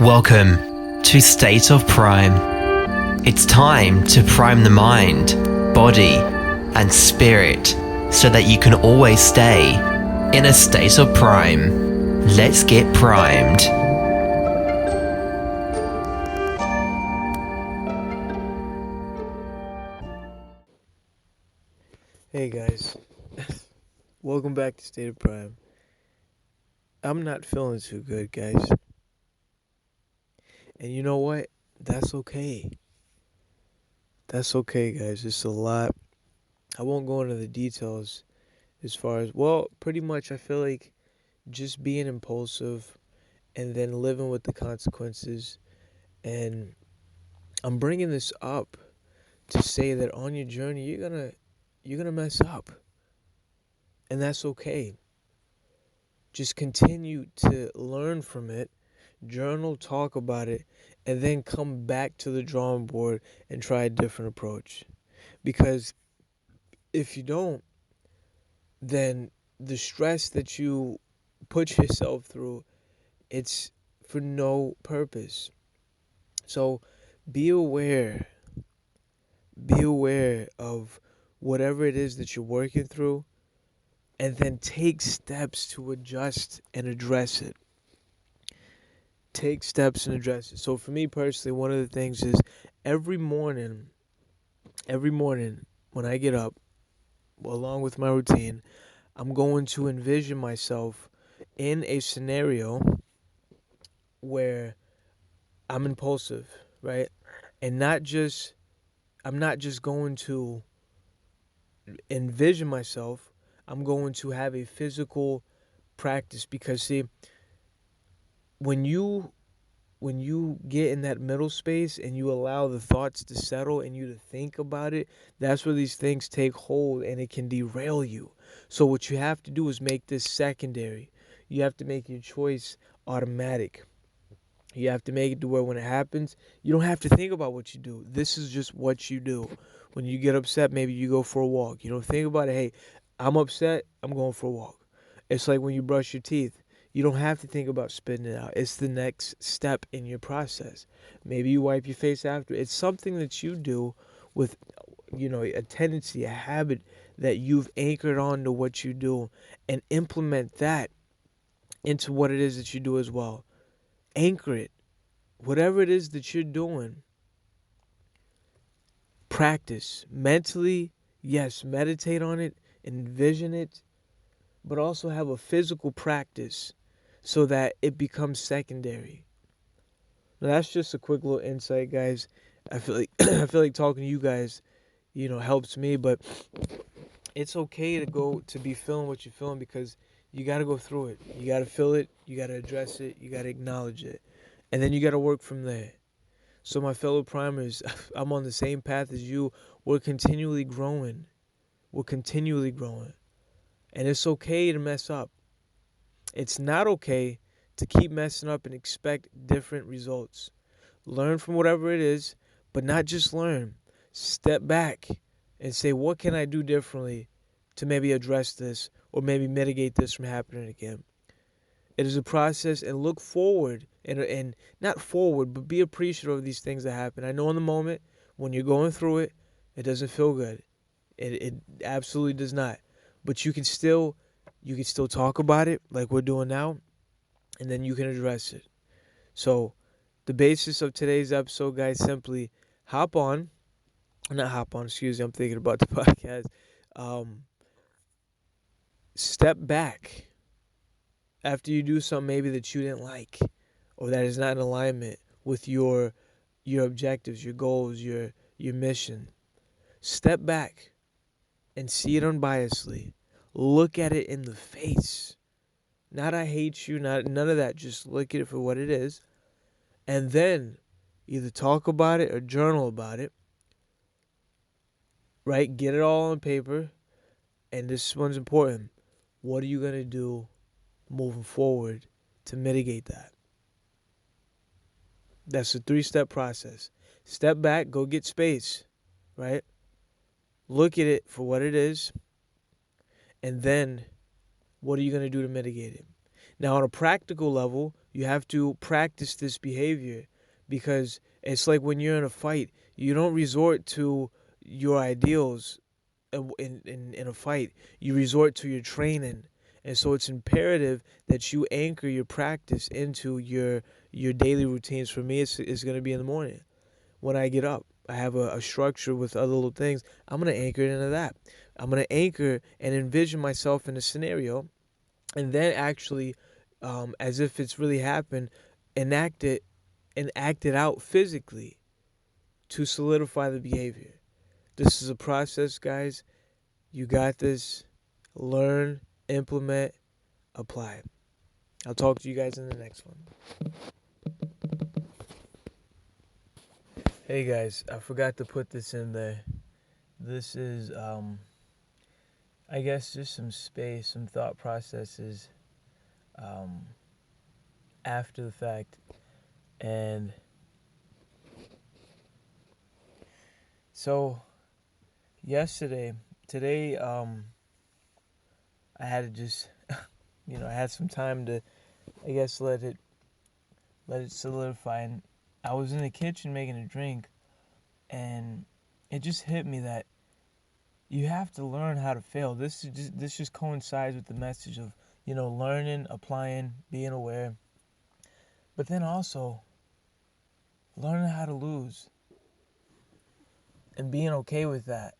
Welcome to State of Prime. It's time to prime the mind, body, and spirit so that you can always stay in a state of prime. Let's get primed. Hey guys, welcome back to State of Prime. I'm not feeling too good, guys. And you know what? That's okay. That's okay, guys. It's a lot. I won't go into the details as far as, well, pretty much I feel like just being impulsive and then living with the consequences. And I'm bringing this up to say that on your journey, you're gonna mess up. And that's okay. Just continue to learn from it, journal, talk about it, and then come back to the drawing board and try a different approach. Because if you don't, then the stress that you put yourself through, it's for no purpose. So be aware. Be aware of whatever it is that you're working through, and then take steps to adjust and address it. Take steps and address it. So for me personally, one of the things is every morning when I get up, along with my routine, I'm going to envision myself in a scenario where I'm impulsive, right? And I'm not just going to envision myself, I'm going to have a physical practice. Because see, when you get in that middle space and you allow the thoughts to settle and you to think about it, that's where these things take hold and it can derail you. So what you have to do is make this secondary. You have to make your choice automatic. You have to make it to where when it happens, you don't have to think about what you do. This is just what you do. When you get upset, maybe you go for a walk. You don't think about it. Hey, I'm upset, I'm going for a walk. It's like when you brush your teeth. You don't have to think about spitting it out. It's the next step in your process. Maybe you wipe your face after. It's something that you do with, a tendency, a habit that you've anchored on to what you do, and implement that into what it is that you do as well. Anchor it. Whatever it is that you're doing, practice mentally. Yes, meditate on it, envision it, but also have a physical practice so that it becomes secondary. Now, that's just a quick little insight, guys. I feel like I feel like talking to you guys, helps me, but it's okay to be feeling what you're feeling, because you got to go through it. You got to feel it, you got to address it, you got to acknowledge it. And then you got to work from there. So my fellow primers, I'm on the same path as you. We're continually growing. We're continually growing. And it's okay to mess up. It's not okay to keep messing up and expect different results. Learn from whatever it is, but not just learn. Step back and say, what can I do differently to maybe address this or maybe mitigate this from happening again? It is a process, and look forward and not forward, but be appreciative of these things that happen. I know in the moment when you're going through it, it doesn't feel good. It absolutely does not. But you can still talk about it like we're doing now, and then you can address it. So the basis of today's episode, guys, simply excuse me, I'm thinking about the podcast. Um, Step back after you do something maybe that you didn't like, or that is not in alignment with your objectives, your goals, your mission. Step back and see it unbiasedly. Look at it in the face. Not I hate you, not none of that. Just look at it for what it is. And then either talk about it or journal about it. Right? Get it all on paper. And this one's important. What are you going to do moving forward to mitigate that? That's a 3-step process. Step back, go get space, right? Look at it for what it is, and then what are you going to do to mitigate it? Now, on a practical level, You have to practice this behavior, because it's like when you're in a fight, you don't resort to your ideals in a fight. You resort to your training. And so it's imperative that you anchor your practice into your daily routines. For me, it's going to be in the morning when I get up. I have a structure with other little things. I'm going to anchor it into that. I'm going to anchor and envision myself in a scenario, and then actually, as if it's really happened, enact it and act it out physically to solidify the behavior. This is a process, guys. You got this. Learn, implement, apply. I'll talk to you guys in the next one. Hey guys, I forgot to put this in there. This is, I guess, just some space, some thought processes after the fact. And so, today, I had to just, I had some time to, I guess, let it solidify. And I was in the kitchen making a drink, and it just hit me that you have to learn how to fail. This just coincides with the message of, learning, applying, being aware, but then also learning how to lose and being okay with that.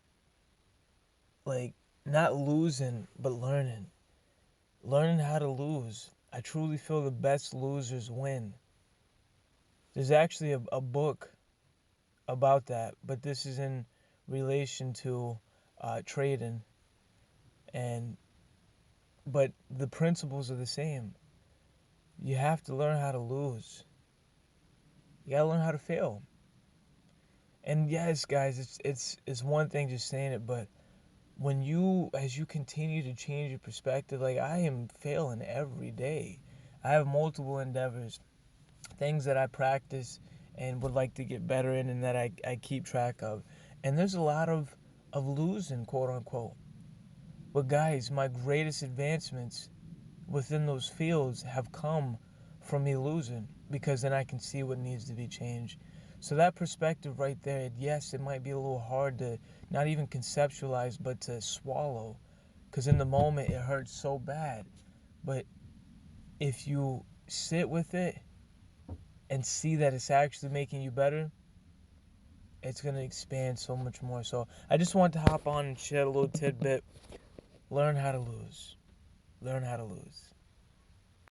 Like, not losing, but learning how to lose. I truly feel the best losers win. There's actually a book about that, but this is in relation to trading, but the principles are the same. You have to learn how to lose. You gotta learn how to fail. And yes, guys, it's one thing just saying it, but as you continue to change your perspective, like, I am failing every day. I have multiple endeavors, things that I practice and would like to get better in, and that I keep track of. And there's a lot of losing, quote unquote. But guys, my greatest advancements within those fields have come from me losing, because then I can see what needs to be changed. So that perspective right there, yes, it might be a little hard to not even conceptualize, but to swallow, because in the moment it hurts so bad. But if you sit with it and see that it's actually making you better, it's going to expand so much more. So I just wanted to hop on and share a little tidbit. Learn how to lose. Learn how to lose.